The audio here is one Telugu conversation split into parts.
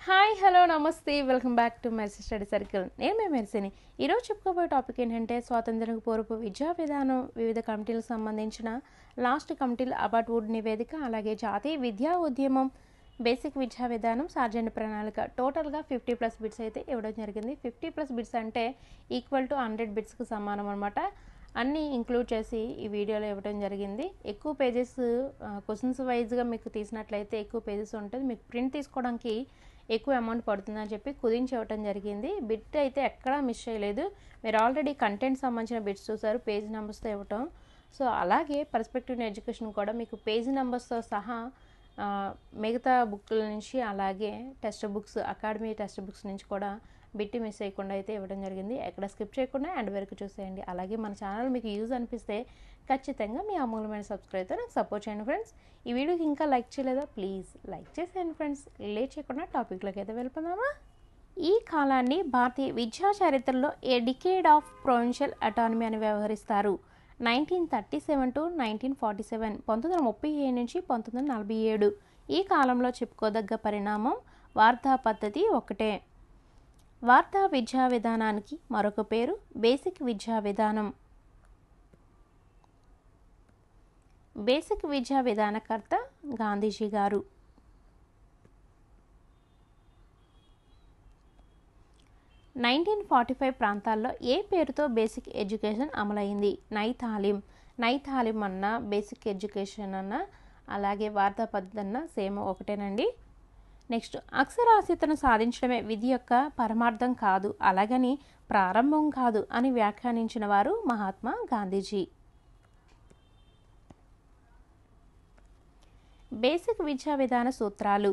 హాయ్ హలో నమస్తే welcome back to mercy study circle. నేను మీ మెర్సీని. ఈరోజు చెప్పుకోబోయే టాపిక్ ఏంటంటే స్వాతంత్ర్యానికి పూర్వపు విద్యా విధానం, వివిధ కమిటీలకు సంబంధించిన లాస్ట్ కమిటీల అబార్ట్ వుడ్ నివేదిక, అలాగే జాతీయ విద్యా ఉద్యమం, బేసిక్ విద్యా విధానం, సార్జెంట్ ప్రణాళిక. టోటల్గా 50+ బిట్స్ అయితే ఇవ్వడం జరిగింది. 50+ బిట్స్ అంటే ఈక్వల్ టు 100 బిట్స్కి సమానం అనమాట. అన్నీ ఇంక్లూడ్ చేసి ఈ వీడియోలో ఇవ్వడం జరిగింది. ఎక్కువ పేజెస్ క్వశ్చన్స్ వైజ్గా మీకు తీసినట్లయితే ఎక్కువ పేజెస్ ఉంటుంది. మీకు ప్రింట్ తీసుకోవడానికి ఎక్కువ అమౌంట్ పడుతుందని చెప్పి కుదించి ఇవ్వడం జరిగింది. బిట్ అయితే ఎక్కడా మిస్ చేయలేదు. మీరు ఆల్రెడీ కంటెంట్ సంబంధించిన బిట్స్ చూసారు, పేజ్ నెంబర్స్తో ఇవ్వటం. సో అలాగే పర్స్పెక్టివ్ ఎడ్యుకేషన్ కూడా మీకు పేజ్ నెంబర్స్తో సహా మిగతా బుక్ల నుంచి, అలాగే text books, academy text books నుంచి కూడా బిట్టి మిస్ చేయకుండా అయితే ఇవ్వడం జరిగింది. ఎక్కడ స్కిప్ చేయకుండా ఎండ్ వరకు చూసేయండి. అలాగే మన ఛానల్ మీకు యూజ్ అనిపిస్తే ఖచ్చితంగా మీ అమూల్యమైన సబ్స్క్రైబ్తో నాకు సపోర్ట్ చేయండి ఫ్రెండ్స్. ఈ వీడియోకి ఇంకా లైక్ చేయలేదా? ప్లీజ్ లైక్ చేసేయండి ఫ్రెండ్స్. లేట్ చేయకుండా టాపిక్లోకి అయితే వెళ్ళిపోదామా. ఈ కాలాన్ని భారతీయ విద్యా చరిత్రలో a decade of provincial autonomy అని వ్యవహరిస్తారు. 1937 to 1947, 1937 నుంచి 1947. ఈ కాలంలో చెప్పుకోదగ్గ పరిణామం వార్తా పద్ధతి ఒకటే. వార్తా విద్యా విధానానికి మరొక పేరు బేసిక్ విద్యా విధానం. బేసిక్ విద్యా విధానకర్త గాంధీజీ గారు. నైన్టీన్ 45 ప్రాంతాల్లో ఏ పేరుతో బేసిక్ ఎడ్యుకేషన్ అమలైంది? నైతాలిం అన్న, బేసిక్ ఎడ్యుకేషన్ అన్న, అలాగే వార్తా పద్ధతి అన్న సేమ్ ఒకటేనండి. నెక్స్ట్, అక్షరాస్యతను సాధించడమే విధి యొక్క పరమార్థం కాదు, అలాగని ప్రారంభం కాదు అని వ్యాఖ్యానించిన వారు మహాత్మా గాంధీజీ. బేసిక్ విద్యా విధాన సూత్రాలు: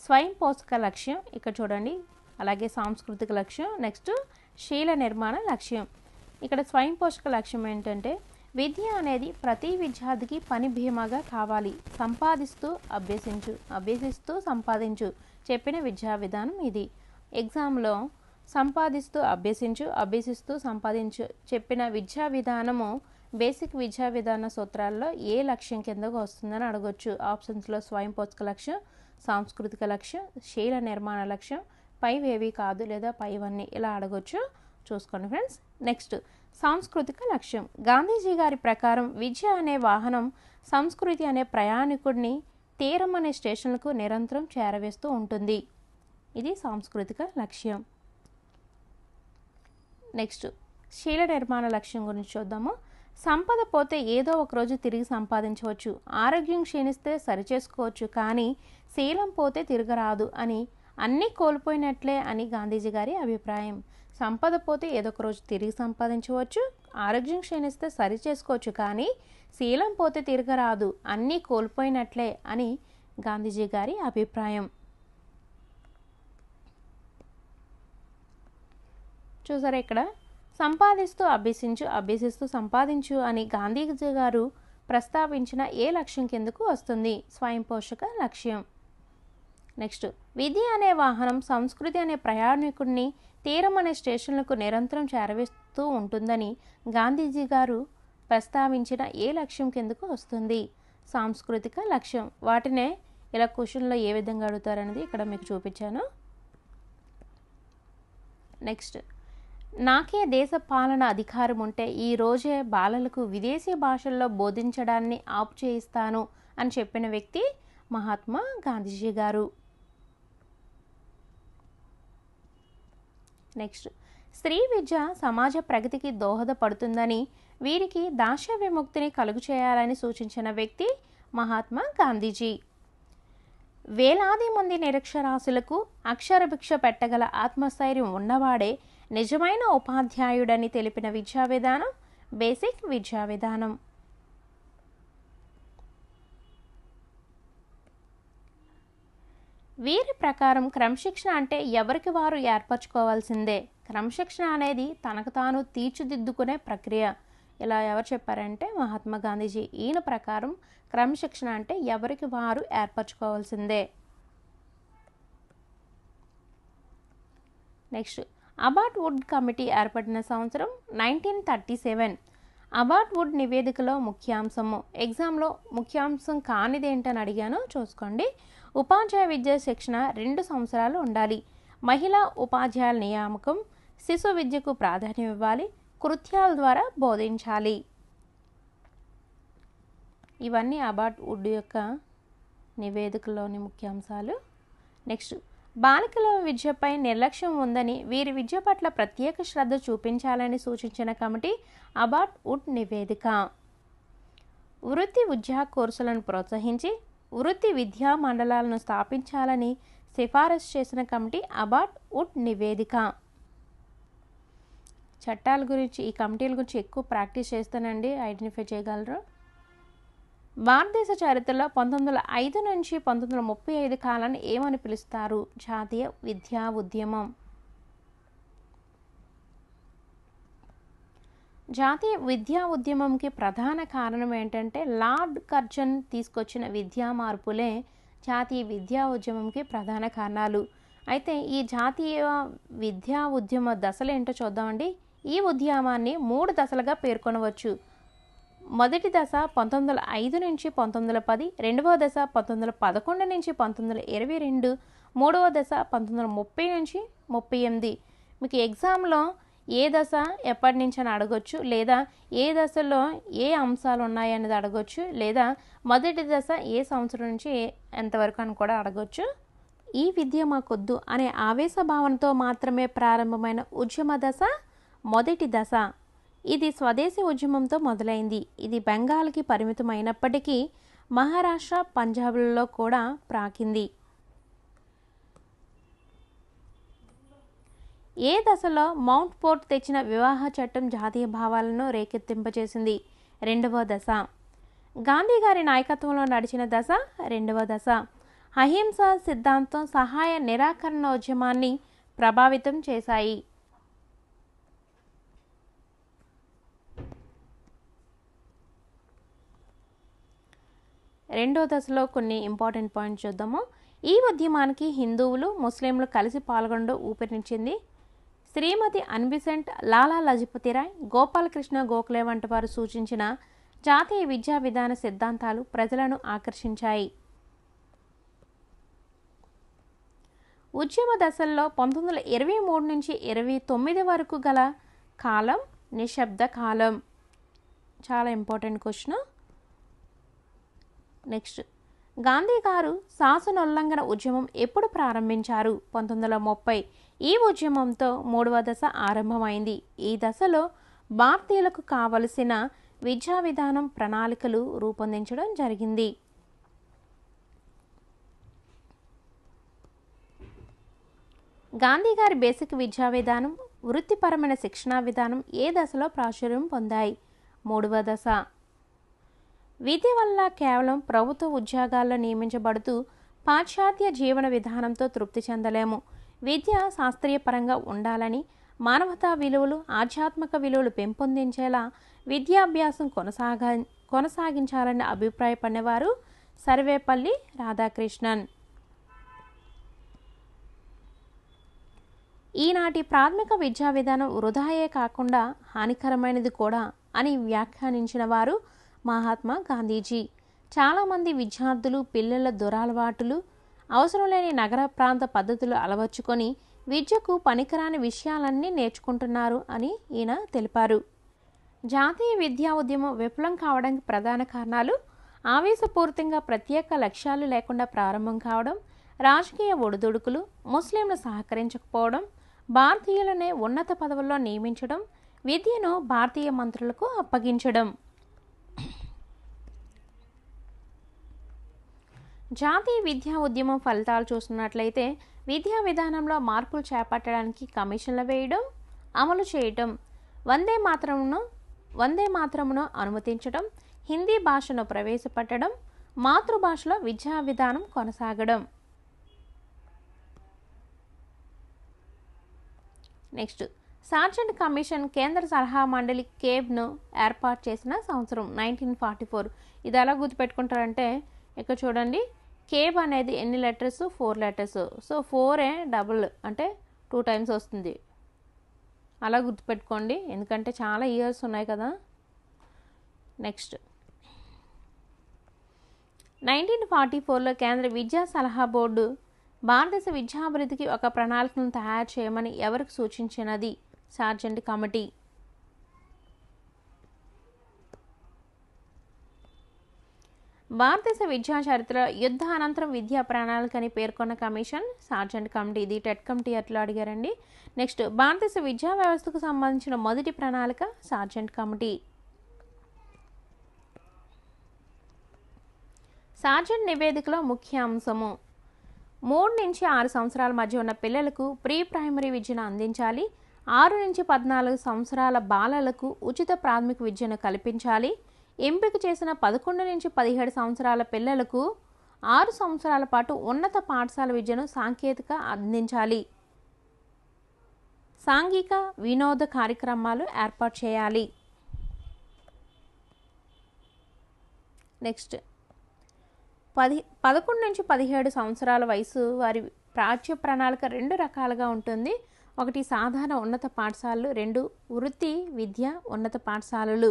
స్వయం పోషక లక్ష్యం, ఇక్కడ చూడండి, అలాగే సాంస్కృతిక లక్ష్యం, నెక్స్ట్ శీల నిర్మాణ లక్ష్యం. ఇక్కడ స్వయం పోషక లక్ష్యం ఏంటంటే విద్య అనేది ప్రతి విద్యార్థికి పని భీమాగా కావాలి, సంపాదిస్తూ అభ్యసిస్తూ సంపాదించు చెప్పిన విద్యా విధానం ఇది. ఎగ్జామ్లో సంపాదిస్తూ అభ్యసిస్తూ సంపాదించు చెప్పిన విద్యా విధానము బేసిక్ విద్యా విధాన సూత్రాల్లో ఏ లక్ష్యం కిందకు వస్తుందని అడగొచ్చు. ఆప్షన్స్లో స్వయం పోషక లక్ష్యం, సాంస్కృతిక లక్ష్యం, శీల నిర్మాణ లక్ష్యం, పైవేవి కాదు లేదా పైవన్నీ, ఇలా అడగొచ్చు. చూసుకోండి ఫ్రెండ్స్. నెక్స్ట్, సాంస్కృతిక లక్ష్యం. గాంధీజీ గారి ప్రకారం విద్య అనే వాహనం సంస్కృతి అనే ప్రయాణికుడిని తీరం అనే స్టేషన్లకు నిరంతరం చేరవేస్తూ ఉంటుంది. ఇది సాంస్కృతిక లక్ష్యం. నెక్స్ట్, శీల నిర్మాణ లక్ష్యం గురించి చూద్దాము. సంపద పోతే ఏదో ఒకరోజు తిరిగి సంపాదించవచ్చు, ఆరోగ్యం క్షీణిస్తే సరిచేసుకోవచ్చు, కానీ శీలం పోతే తిరగరాదు అని అన్నీ కోల్పోయినట్లే అని గాంధీజీ గారి అభిప్రాయం. సంపద పోతే ఏదో ఒక రోజు తిరిగి సంపాదించవచ్చు, ఆరోగ్యం క్షీణిస్తే సరి చేసుకోవచ్చు, కానీ శీలం పోతే తిరగరాదు, అన్నీ కోల్పోయినట్లే అని గాంధీజీ గారి అభిప్రాయం. చూసారా, ఇక్కడ సంపాదిస్తూ అభ్యసిస్తూ సంపాదించు అని గాంధీజీ గారు ప్రస్తావించిన ఏ లక్ష్యం కిందకు వస్తుంది? స్వయం పోషక లక్ష్యం. నెక్స్ట్, విద్య అనే వాహనం సంస్కృతి అనే ప్రయాణికుడిని తీరం అనే స్టేషన్లకు నిరంతరం చేరవేస్తూ ఉంటుందని గాంధీజీ గారు ప్రస్తావించిన ఏ లక్ష్యం కిందకు వస్తుంది? సాంస్కృతిక లక్ష్యం. వాటినే ఇలా క్వశ్చన్లో ఏ విధంగా అడుగుతారనేది ఇక్కడ మీకు చూపించాను. నెక్స్ట్, నాకే దేశ పాలన అధికారం ఉంటే ఈ రోజే బాలలకు విదేశీ భాషల్లో బోధించడాన్ని ఆపు చేయిస్తాను అని చెప్పిన వ్యక్తి మహాత్మా గాంధీజీ గారు. నెక్స్ట్, స్త్రీ విద్య సమాజ ప్రగతికి దోహదపడుతుందని, వీరికి దాస్య విముక్తిని కలుగు చేయాలని సూచించిన వ్యక్తి మహాత్మా గాంధీజీ. వేలాది మంది నిరక్షరాస్యులకు అక్షరభిక్ష పెట్టగల ఆత్మస్థైర్యం ఉన్నవాడే నిజమైన ఉపాధ్యాయుడని తెలిపిన విద్యా విధానం బేసిక్ విద్యా విధానం. వీరి ప్రకారం క్రమశిక్షణ అంటే ఎవరికి వారు ఏర్పరచుకోవాల్సిందే. క్రమశిక్షణ అనేది తనకు తాను తీర్చిదిద్దుకునే ప్రక్రియ. ఇలా ఎవరు చెప్పారంటే మహాత్మా గాంధీజీ. ఈయన ప్రకారం క్రమశిక్షణ అంటే ఎవరికి వారు ఏర్పరచుకోవాల్సిందే. నెక్స్ట్, అబార్ట్ వుడ్ కమిటీ ఏర్పడిన సంవత్సరం 1937. అబార్ట్ వుడ్ నివేదికలో ముఖ్యాంశము, ఎగ్జామ్లో ముఖ్యాంశం కానిది ఏంటని అడిగాను, చూసుకోండి. ఉపాధ్యాయ విద్య శిక్షణ 2 సంవత్సరాలు ఉండాలి. మహిళా ఉపాధ్యాయుల నియామకం, శిశు విద్యకు ప్రాధాన్యం ఇవ్వాలి, కృత్యాల ద్వారా బోధించాలి. ఇవన్నీ అబార్ట్ వుడ్ యొక్క నివేదికలోని ముఖ్యాంశాలు. నెక్స్ట్, బాలికల విద్యపై నిర్లక్ష్యం ఉందని, వీరి విద్య పట్ల ప్రత్యేక శ్రద్ధ చూపించాలని సూచించిన కమిటీ అబార్ట్ వుడ్ నివేదిక. వృత్తి విద్యా కోర్సులను ప్రోత్సహించి వృత్తి విద్యా మండలాలను స్థాపించాలని సిఫారసు చేసిన కమిటీ అబార్ట్ వుడ్ నివేదిక. చట్టాల గురించి, ఈ కమిటీల గురించి ఎక్కువ ప్రాక్టీస్ చేస్తానండి, ఐడెంటిఫై చేయగలరు. భారతదేశ చరిత్రలో 1905 నుంచి 1935 కాలాన్ని ఏమని పిలుస్తారు? జాతీయ విద్యా ఉద్యమం. జాతీయ విద్యా ఉద్యమంకి ప్రధాన కారణం ఏంటంటే లార్డ్ కర్జన్ తీసుకొచ్చిన విద్యా మార్పులే జాతీయ విద్యా ఉద్యమంకి ప్రధాన కారణాలు. అయితే ఈ జాతీయ విద్యా ఉద్యమ దశలు ఏంటో చూద్దామండి. ఈ ఉద్యమాన్ని 3 దశలుగా పేర్కొనవచ్చు. మొదటి దశ 1905 నుంచి 1910, రెండవ దశ 1911 నుంచి 1922, మూడవ దశ 1930 నుంచి 38. మీకు ఎగ్జామ్లో ఏ దశ ఎప్పటి నుంచి అని అడగొచ్చు, లేదా ఏ దశలో ఏ అంశాలు ఉన్నాయనేది అడగొచ్చు, లేదా మొదటి దశ ఏ సంవత్సరం నుంచి ఎంతవరకు అని కూడా అడగొచ్చు. ఈ విద్య మాకొద్దు అనే ఆవేశ భావనతో మాత్రమే ప్రారంభమైన ఉద్యమ దశ మొదటి దశ. ఇది స్వదేశీ ఉద్యమంతో మొదలైంది. ఇది బెంగాల్కి పరిమితమైనప్పటికీ మహారాష్ట్ర, పంజాబ్లలో కూడా ప్రాకింది. ఏ దశలో మౌంట్ ఫోర్ట్ తెచ్చిన వివాహ చట్టం జాతీయ భావాలను రేకెత్తింపచేసింది? రెండవ దశ. గాంధీ గారి నాయకత్వంలో నడిచిన దశ రెండవ దశ. అహింస సిద్ధాంతం సహాయ నిరాకరణ ఉద్యమాన్ని ప్రభావితం చేశాయి. రెండో దశలో కొన్ని ఇంపార్టెంట్ పాయింట్స్ చూద్దాము. ఈ ఉద్యమానికి హిందువులు, ముస్లింలు కలిసి పాల్గొనడం ఊపిరినిచ్చింది. శ్రీమతి అన్బిసెంట్, లాలా లజపతిరాయ్, గోపాలకృష్ణ గోఖలే వంటి వారు సూచించిన జాతీయ విద్యా విధాన సిద్ధాంతాలు ప్రజలను ఆకర్షించాయి. ఉద్యమ దశల్లో 1923 నుంచి 29 వరకు గల కాలం నిశ్శబ్ద కాలం. చాలా ఇంపార్టెంట్ క్వశ్చన్. నెక్స్ట్, గాంధీ గారు శాసనోల్లంఘన ఉద్యమం ఎప్పుడు ప్రారంభించారు? 1930. ఈ ఉద్యమంతో 3వ దశ ఆరంభమైంది. ఈ దశలో భారతీయులకు కావలసిన విద్యా విధానం ప్రణాళికలు రూపొందించడం జరిగింది. గాంధీ గారి బేసిక్ విద్యా విధానం, వృత్తిపరమైన శిక్షణా విధానం ఏ దశలో ప్రాచుర్యం పొందాయి? 3వ దశ. విద్య వల్ల కేవలం ప్రభుత్వ ఉద్యోగాల్లో నియమించబడుతూ పాశ్చాత్య జీవన విధానంతో తృప్తి చెందలేము. విద్య శాస్త్రీయపరంగా ఉండాలని, మానవతా విలువలు, ఆధ్యాత్మిక విలువలు పెంపొందించేలా విద్యాభ్యాసం కొనసాగించాలని అభిప్రాయపడినవారు సర్వేపల్లి రాధాకృష్ణన్. ఈనాటి ప్రాథమిక విద్యా విధానం వృధాయే కాకుండా హానికరమైనది కూడా అని వ్యాఖ్యానించిన వారు మహాత్మా గాంధీజీ. చాలామంది విద్యార్థులు పిల్లల దురలవాటులు, అవసరం లేని నగర ప్రాంత పద్ధతులు అలవర్చుకొని విద్యకు పనికిరాని విషయాలన్నీ నేర్చుకుంటున్నారు అని ఈయన తెలిపారు. జాతీయ విద్యా ఉద్యమం విఫలం కావడానికి ప్రధాన కారణాలు: ఆవేశపూరితంగా ప్రత్యేక లక్ష్యాలు లేకుండా ప్రారంభం కావడం, రాజకీయ ఒడిదుడుకులు, ముస్లింలు సహకరించకపోవడం, భారతీయులనే ఉన్నత పదవుల్లో నియమించడం, విద్యను భారతీయ మంత్రులకు అప్పగించడం. జాతీయ విద్యా ఉద్యమం ఫలితాలు చూస్తున్నట్లయితే విద్యా విధానంలో మార్పులు చేపట్టడానికి కమిషన్లు వేయడం, అమలు చేయడం, వందే మాత్రమును అనుమతించడం, హిందీ భాషను ప్రవేశపెట్టడం, మాతృభాషలో విద్యా విధానం కొనసాగడం. నెక్స్ట్, సార్జెంట్ కమిషన్ కేంద్ర సలహా మండలి కేబ్ను ఏర్పాటు చేసిన సంవత్సరం 1944. ఇది ఎలా గుర్తుపెట్టుకుంటారంటే ఇక్కడ చూడండి, కేబ్ అనేది ఎన్ని లెటర్స్? 4 లెటర్స్. సో 4 డబుల్ అంటే 2 టైమ్స్ వస్తుంది. అలా గుర్తుపెట్టుకోండి, ఎందుకంటే చాలా ఇయర్స్ ఉన్నాయి కదా. నెక్స్ట్ 1944లో కేంద్ర విద్యా సలహా బోర్డు భారతదేశ విద్యాభివృద్ధికి ఒక ప్రణాళికను తయారు చేయమని ఎవరికి సూచించినది? Sergeant committee. భారతదేశ విద్యా చరిత్ర యుద్ధ అనంతరం విద్యా ప్రణాళికని పేర్కొన్న కమిషన్ సార్జెంట్ కమిటీ. ఇది టెట్ కమిటీ అట్లా అడిగారండి. నెక్స్ట్ భారతదేశ విద్యా వ్యవస్థకు సంబంధించిన మొదటి ప్రణాళిక సార్జెంట్ కమిటీ. సార్జెంట్ నివేదికలో ముఖ్య అంశము 3 నుంచి 6 సంవత్సరాల మధ్య ఉన్న పిల్లలకు ప్రీ ప్రైమరీ విద్యను అందించాలి. 6 నుంచి 14 సంవత్సరాల బాలలకు ఉచిత ప్రాథమిక విద్యను కల్పించాలి. ఎంపిక చేసిన 11 నుంచి 17 సంవత్సరాల పిల్లలకు 6 సంవత్సరాల పాటు ఉన్నత పాఠశాల విద్యను సాంకేతిక అందించాలి. సాంఘిక వినోద కార్యక్రమాలు ఏర్పాటు చేయాలి. నెక్స్ట్ 11 నుంచి 17 సంవత్సరాల వయసు వారి ప్రాచ్య ప్రణాళిక 2 రకాలుగా ఉంటుంది. ఒకటి సాధారణ ఉన్నత పాఠశాలలు, 2 వృత్తి విద్య ఉన్నత పాఠశాలలు.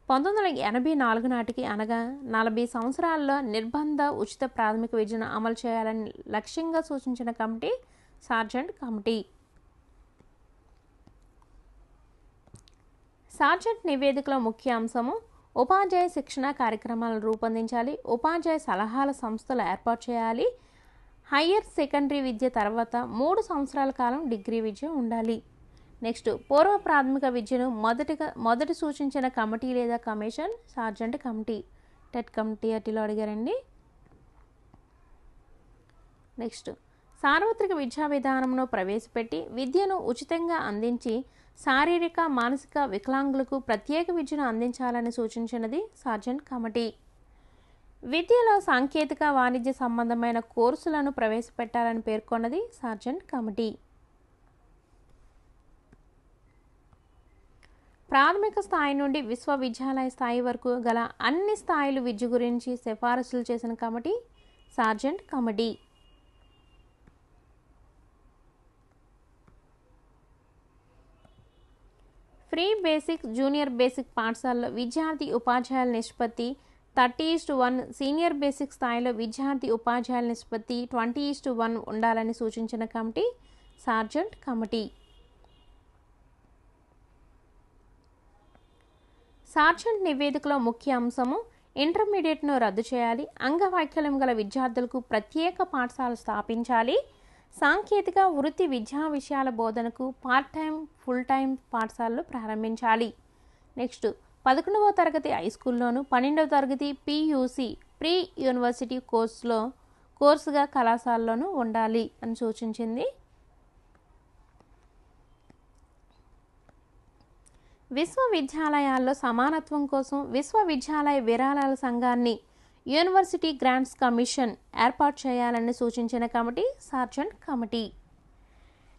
1984 నాటికి అనగా 40 సంవత్సరాల్లో నిర్బంధ ఉచిత ప్రాథమిక విద్యను అమలు చేయాలని లక్ష్యంగా సూచించిన కమిటీ సార్జెంట్ కమిటీ. సార్జెంట్ నివేదికలో ముఖ్య అంశము ఉపాధ్యాయ శిక్షణ కార్యక్రమాలను రూపొందించాలి. ఉపాధ్యాయ సలహాల సంస్థలు ఏర్పాటు చేయాలి. హయ్యర్ సెకండరీ విద్య తర్వాత 3 సంవత్సరాల కాలం డిగ్రీ విద్య ఉండాలి. నెక్స్ట్ పూర్వ ప్రాథమిక విద్యను మొదటి సూచించిన కమిటీ లేదా కమిషన్ సార్జెంట్ కమిటీ. టెట్ కమిటీ అటిలో అడిగారండి. నెక్స్ట్ సార్వత్రిక విద్యా విధానంను ప్రవేశపెట్టి విద్యను ఉచితంగా అందించి శారీరక మానసిక వికలాంగులకు ప్రత్యేక విద్యను అందించాలని సూచించినది సార్జెంట్ కమిటీ. విద్యలో సాంకేతిక వాణిజ్య సంబంధమైన కోర్సులను ప్రవేశపెట్టాలని పేర్కొన్నది సార్జెంట్ కమిటీ. ప్రాథమిక స్థాయి నుండి విశ్వవిద్యాలయ స్థాయి వరకు గల అన్ని స్థాయిల విద్య గురించి సిఫారసులు చేసిన committee sergeant committee. Pre basic junior basic పాఠశాలలో విద్యార్థి ఉపాధ్యాయుల నిష్పత్తి 30:1, సీనియర్ బేసిక్ స్థాయిలో విద్యార్థి ఉపాధ్యాయుల నిష్పత్తి 20:1 ఉండాలని సూచించిన కమిటీ సార్జెంట్ కమిటీ. సార్జెంట్ నివేదికలో ముఖ్య అంశము ఇంటర్మీడియట్ను రద్దు చేయాలి. అంగవైకల్యం గల విద్యార్థులకు ప్రత్యేక పాఠశాల స్థాపించాలి. సాంకేతిక వృత్తి విద్యా విషయాల బోధనకు పార్ట్ టైం ఫుల్ టైం పాఠశాలలు ప్రారంభించాలి. నెక్స్ట్ 11వ తరగతి హై స్కూల్లోను 12వ తరగతి PUC ప్రీ యూనివర్సిటీ కోర్సుగా కళాశాలలోనూ ఉండాలి అని సూచించింది. విశ్వవిద్యాలయాల్లో సమానత్వం కోసం విశ్వవిద్యాలయ విరాళాల సంఘాన్ని యూనివర్సిటీ గ్రాంట్స్ కమిషన్ ఏర్పాటు చేయాలని సూచించిన కమిటీ సార్జెంట్ కమిటీ.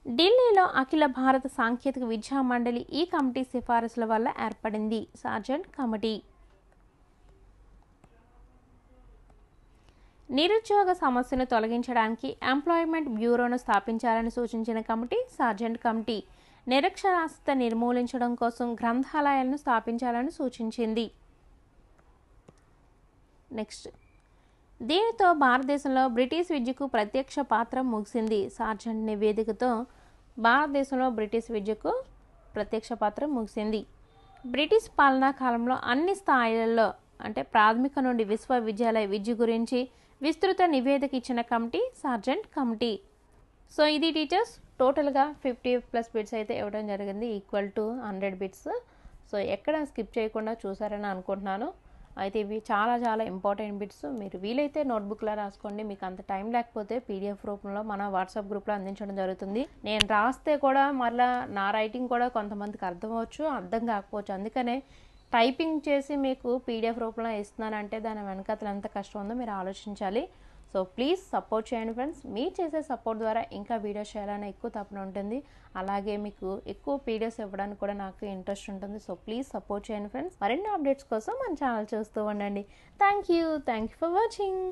ఢిల్లీలో అఖిల భారత సాంకేతిక విద్యా మండలి ఈ కమిటీ సిఫారసుల వల్ల ఏర్పడింది సార్జెంట్ కమిటీ. నిరుద్యోగ సమస్యను తొలగించడానికి ఎంప్లాయ్మెంట్ బ్యూరోను స్థాపించాలని సూచించిన కమిటీ సార్జెంట్ కమిటీ. నిరక్షరాస్యత నిర్మూలించడం కోసం గ్రంథాలయాలను స్థాపించాలని సూచించింది. నెక్స్ట్ దీనితో భారతదేశంలో బ్రిటిష్ విద్యకు ప్రత్యక్ష పాత్ర ముగిసింది. సార్జెంట్ నివేదికతో భారతదేశంలో బ్రిటిష్ విద్యకు ప్రత్యక్ష పాత్ర ముగిసింది. బ్రిటిష్ పాలనా కాలంలో అన్ని స్థాయిలలో అంటే ప్రాథమిక నుండి విశ్వవిద్యాలయ విద్య గురించి విస్తృత నివేదిక ఇచ్చిన కమిటీ సార్జెంట్ కమిటీ. సో ఇది టీచర్స్ టోటల్గా 50+ బిట్స్ అయితే ఇవ్వడం జరిగింది, ఈక్వల్ టు 100 బిట్స్. సో ఎక్కడ స్కిప్ చేయకుండా చూసారని అనుకుంటున్నాను. అయితే ఇవి చాలా చాలా ఇంపార్టెంట్ బిట్స్. మీరు వీలైతే నోట్బుక్లో రాసుకోండి. మీకు అంత టైం లేకపోతే PDF రూపంలో మన వాట్సాప్ గ్రూప్లో అందించడం జరుగుతుంది. నేను రాస్తే కూడా మళ్ళీ నా రైటింగ్ కూడా కొంతమందికి అర్థం అవ్వచ్చు, అర్థం కాకపోవచ్చు. అందుకనే టైపింగ్ చేసి మీకు PDF రూపంలో ఇస్తున్నానంటే దాని వెనకాతల ఎంత కష్టం ఉందో మీరు ఆలోచించాలి. సో ప్లీజ్ సపోర్ట్ చేయండి ఫ్రెండ్స్. మీరు చేసే సపోర్ట్ ద్వారా ఇంకా వీడియోస్ చేయాలని ఎక్కువ తపన ఉంటుంది. అలాగే మీకు ఎక్కువ PDFs ఇవ్వడానికి కూడా నాకు ఇంట్రెస్ట్ ఉంటుంది. సో ప్లీజ్ సపోర్ట్ చేయండి ఫ్రెండ్స్. మరిన్ని అప్డేట్స్ కోసం మన ఛానల్ చూస్తూ ఉండండి. Thank you for watching.